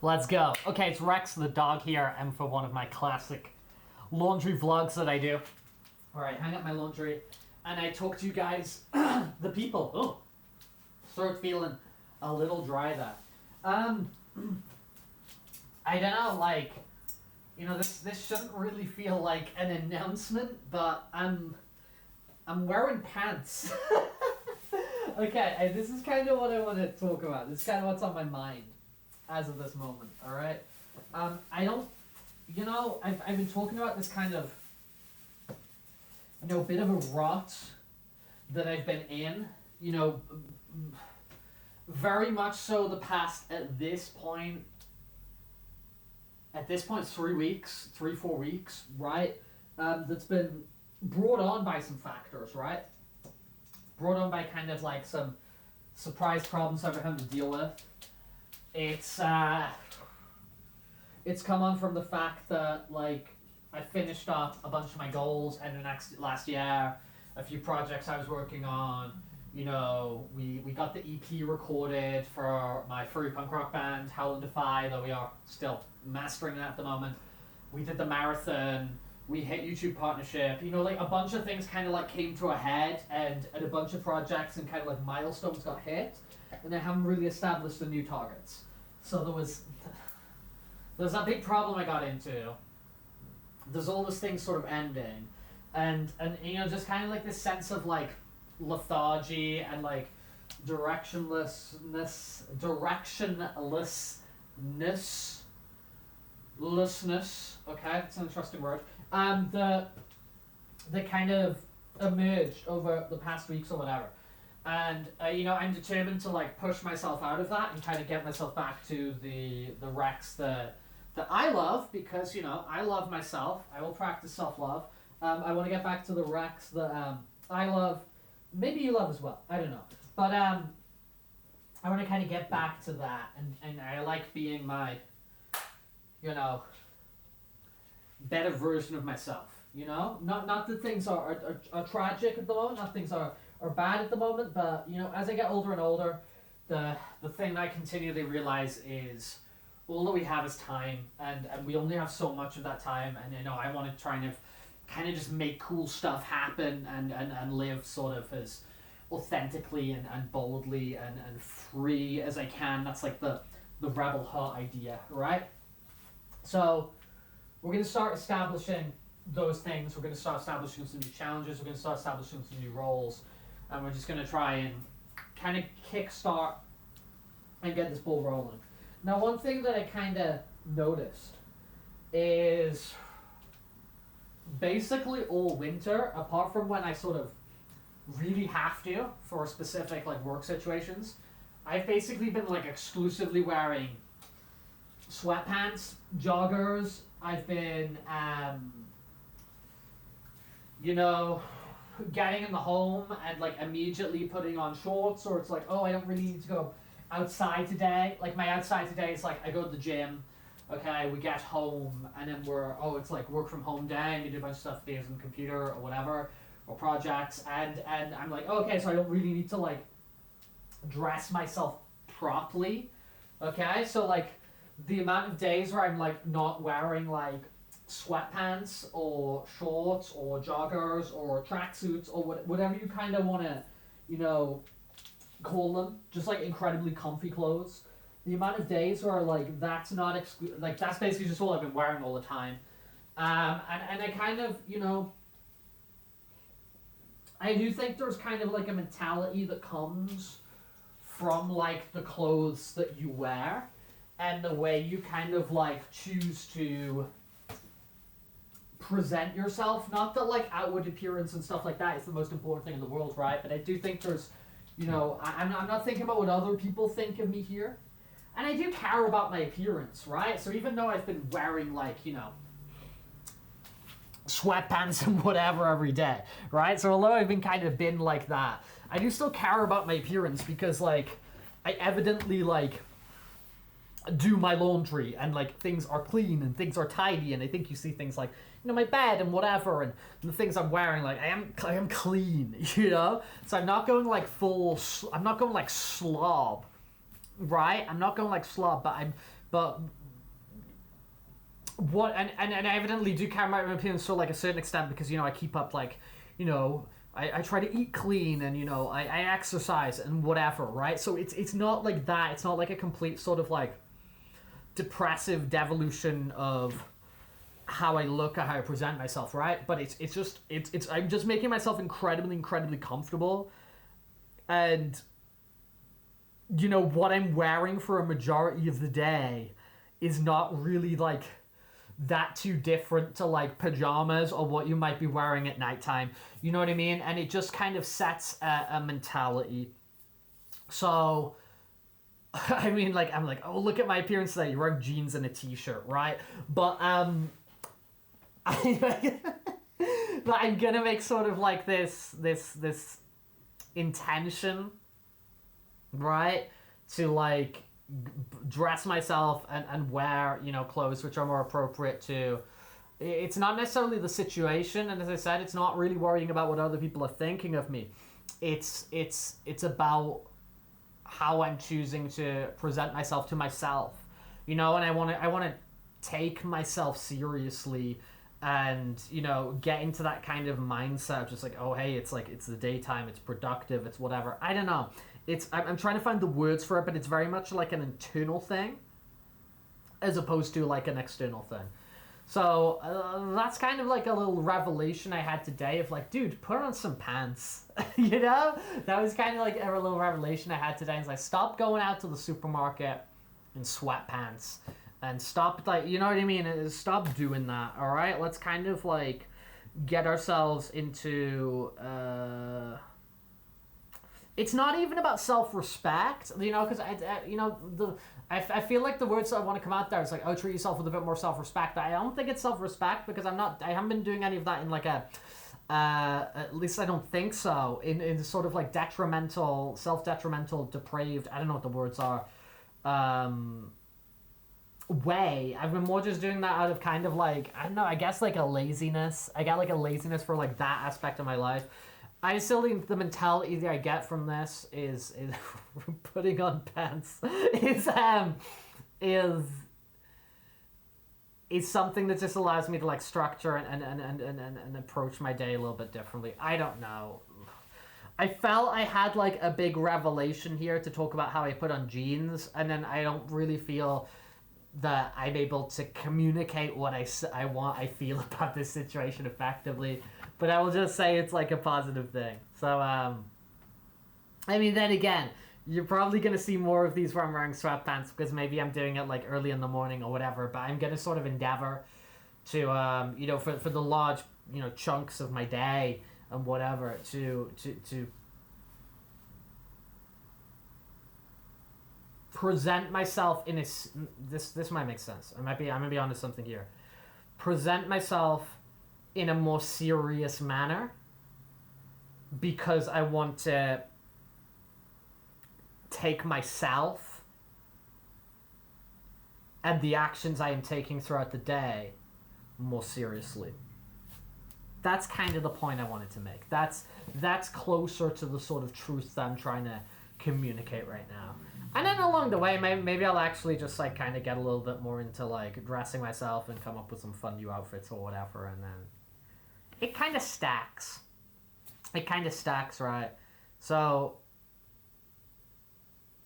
Let's go. Okay, it's Rex the dog here, and for one of my classic laundry vlogs that I do. Alright, hang up my laundry, and I talk to you guys, the people. Oh, throat feeling a little dry there. I don't know, like, you know, this shouldn't really feel like an announcement, but I'm wearing pants. Okay, this is kind of what I want to talk about. This is kind of what's on my mind as of this moment, alright? I don't, you know, I've been talking about this kind of, you know, bit of a rut that I've been in, you know, very much so the past, at this point, 3 weeks, 4 weeks, right? That's been brought on by some factors, right? Brought on by kind of like some surprise problems I've had to deal with. It's come on from the fact that, like, I finished up a bunch of my goals and last year, a few projects I was working on. You know, we got the EP recorded for my furry punk rock band, Howl and Defy, though we are still mastering that at the moment. We did the marathon, we hit YouTube partnership, you know, like a bunch of things kind of like came to a head, and a bunch of projects and kind of like milestones got hit, and I haven't really established the new targets. So there's that big problem I got into. There's all this thing sort of ending, and you know, just kind of like this sense of like lethargy and like directionlessness, okay, that's an interesting word, that kind of emerged over the past weeks or whatever. And you know, I'm determined to like push myself out of that and kind of get myself back to the Rex that I love, because, you know, I love myself. I will practice self-love. I want to get back to the Rex that I love. Maybe you love as well. I don't know. But I want to kind of get back to that, and I like being my, you know, better version of myself. You know, not that things are tragic at the moment. Not things are bad at the moment. But, you know, as I get older and older, the thing that I continually realize is all that we have is time, and we only have so much of that time. And, you know, I want to try and kind of just make cool stuff happen and live sort of as authentically and boldly and free as I can. That's like the rebel heart idea, right? So we're going to start establishing those things. We're going to start establishing some new challenges. We're going to start establishing some new roles. And we're just going to try and kind of kickstart and get this ball rolling. Now, one thing that I kind of noticed is basically all winter, apart from when I sort of really have to for specific like work situations, I've basically been like exclusively wearing sweatpants, joggers. I've been, you know, getting in the home and like immediately putting on shorts, or it's like, oh, I don't really need to go outside today. Like my outside today is like I go to the gym, okay, we get home, and then it's like work from home day, and you do a bunch of stuff on the computer or whatever, or projects, and I'm like, okay, so I don't really need to like dress myself properly, okay? So like the amount of days where I'm like not wearing like sweatpants or shorts or joggers or tracksuits or whatever you kind of want to, you know, call them, just like incredibly comfy clothes. The amount of days where like that's not like that's basically just all I've been wearing all the time, and I kind of, you know, I do think there's kind of like a mentality that comes from like the clothes that you wear and the way you kind of like choose to present yourself. Not that like outward appearance and stuff like that is the most important thing in the world, right? But I do think there's, you know, I'm not thinking about what other people think of me here. And I do care about my appearance, right? So even though I've been wearing like, you know, sweatpants and whatever every day, right? So although I've been like that, I do still care about my appearance, because like I evidently like do my laundry and like things are clean and things are tidy, and I think you see things like, you know, my bed and whatever, and the things I'm wearing, like I am clean, you know? So I'm not going like slob right? I'm not going like slob, but what, and I evidently do carry my own appearance to like a certain extent because, you know, I keep up like, you know, I try to eat clean and, you know, I exercise and whatever, right? So it's not like that. It's not like a complete sort of like depressive devolution of how I look or how I present myself, right? But it's I'm just making myself incredibly comfortable, and you know what I'm wearing for a majority of the day is not really like that too different to like pajamas or what you might be wearing at nighttime. You know what I mean? And it just kind of sets a mentality. So I mean, like, I'm like, oh, look at my appearance today. You're wearing jeans and a t-shirt, right? But but I'm gonna make sort of like this intention, right, to like dress myself and wear, you know, clothes which are more appropriate to. It's not necessarily the situation, and as I said, it's not really worrying about what other people are thinking of me. It's about how I'm choosing to present myself to myself, you know, and I want to take myself seriously, and, you know, get into that kind of mindset of just like, oh hey, it's like, it's the daytime, it's productive, it's whatever. I don't know. I'm trying to find the words for it, but it's very much like an internal thing as opposed to like an external thing. So that's kind of like a little revelation I had today of like, dude, put on some pants. You know? That was kind of like a little revelation I had today. It's like, stop going out to the supermarket in sweatpants. And stop, like, you know what I mean? Stop doing that, all right? Let's kind of like get ourselves into... It's not even about self-respect, you know, because I feel like the words that I want to come out there is like, oh, treat yourself with a bit more self-respect. I don't think it's self-respect because I haven't been doing any of that in like a, at least I don't think so, in sort of like detrimental, self-detrimental, depraved, I don't know what the words are, way. I've been more just doing that out of kind of like, I don't know, I guess like a laziness. I got like a laziness for like that aspect of my life. I still think the mentality that I get from this is putting on pants is something that just allows me to like structure and approach my day a little bit differently. I don't know. I felt I had like a big revelation here to talk about how I put on jeans, and then I don't really feel that I'm able to communicate what I feel about this situation effectively. But I will just say it's like a positive thing. So, I mean, then again, you're probably going to see more of these where I'm wearing sweatpants because maybe I'm doing it like early in the morning or whatever. But I'm going to sort of endeavor to, you know, for the large, you know, chunks of my day and whatever to present myself in a, this might make sense. I'm gonna be onto something here. Present myself in a more serious manner because I want to take myself and the actions I am taking throughout the day more seriously. That's kind of the point I wanted to make. That's closer to the sort of truth that I'm trying to communicate right now. And then along the way, maybe I'll actually just like kind of get a little bit more into like dressing myself and come up with some fun new outfits or whatever, and then it kind of stacks. It kind of stacks, right? So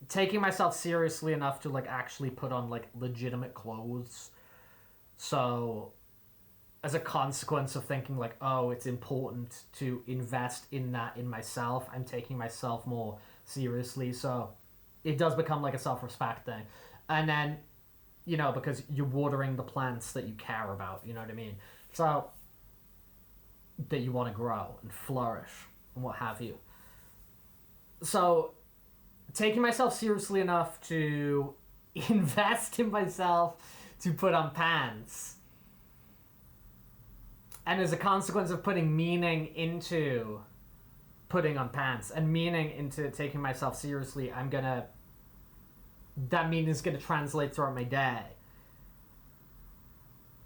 taking myself seriously enough to like actually put on like legitimate clothes. So as a consequence of thinking like, oh, it's important to invest in that in myself, I'm taking myself more seriously. So it does become like a self-respect thing. And then, you know, because you're watering the plants that you care about, you know what I mean? So that you want to grow and flourish and what have you. So taking myself seriously enough to invest in myself to put on pants, and as a consequence of putting meaning into putting on pants and meaning into taking myself seriously, that meaning is gonna translate throughout my day.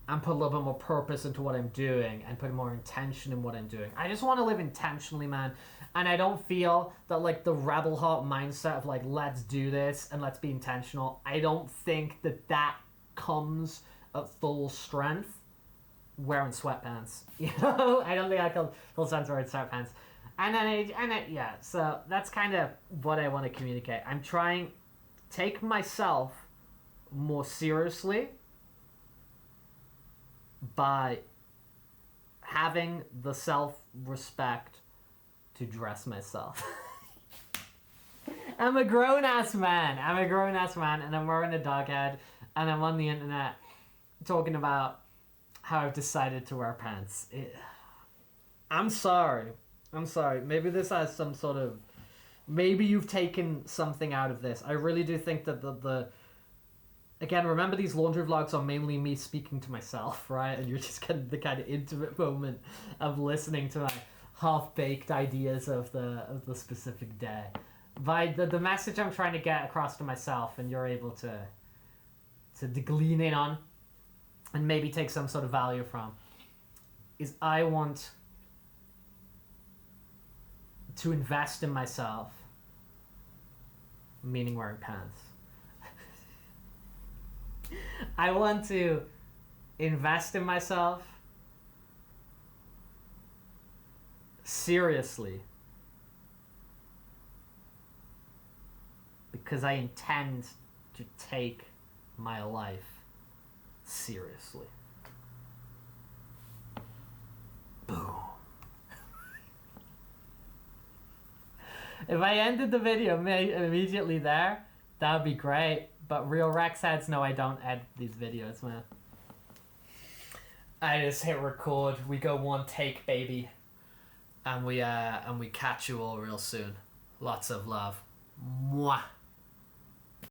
and put a little bit more purpose into what I'm doing and put more intention in what I'm doing. I just want to live intentionally, man. And I don't feel that like the rebel heart mindset of like, let's do this and let's be intentional. I don't think that that comes at full strength wearing sweatpants. You know, I don't think I can full sense wearing sweatpants. And then yeah. So that's kind of what I want to communicate. I'm trying take myself more seriously by having the self-respect to dress myself. I'm a grown-ass man, and I'm wearing a dog head, and I'm on the internet talking about how I've decided to wear pants. I'm sorry. Maybe this has some sort of... Maybe you've taken something out of this. I really do think that the again, remember these laundry vlogs are mainly me speaking to myself, right? And you're just getting the kind of intimate moment of listening to my half-baked ideas of the specific day. By the message I'm trying to get across to myself, and you're able to glean in on and maybe take some sort of value from, is I want to invest in myself, meaning wearing pants. I want to invest in myself seriously because I intend to take my life seriously. Boom. If I ended the video immediately there, that would be great. But real Rex heads know I don't edit these videos, man. I just hit record. We go one take, baby, and we catch you all real soon. Lots of love. Mwah.